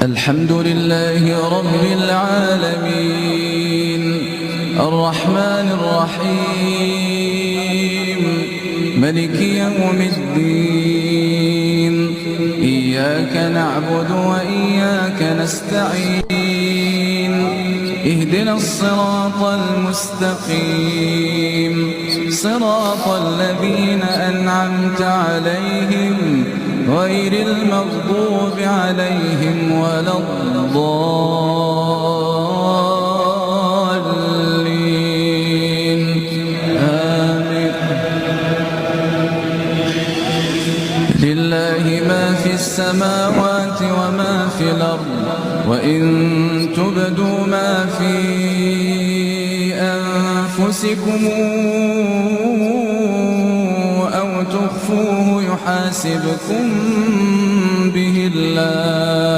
الحمد لله رب العالمين الرحمن الرحيم ملك يوم الدين إياك نعبد وإياك نستعين اهدنا الصراط المستقيم صراط الذين أنعمت عليهم غير المغضوب عليهم ولا الضالين آمين. لله ما في السماوات وما في الأرض وإن تبدوا ما في أنفسكم أو تخفوه يحاسبكم به الله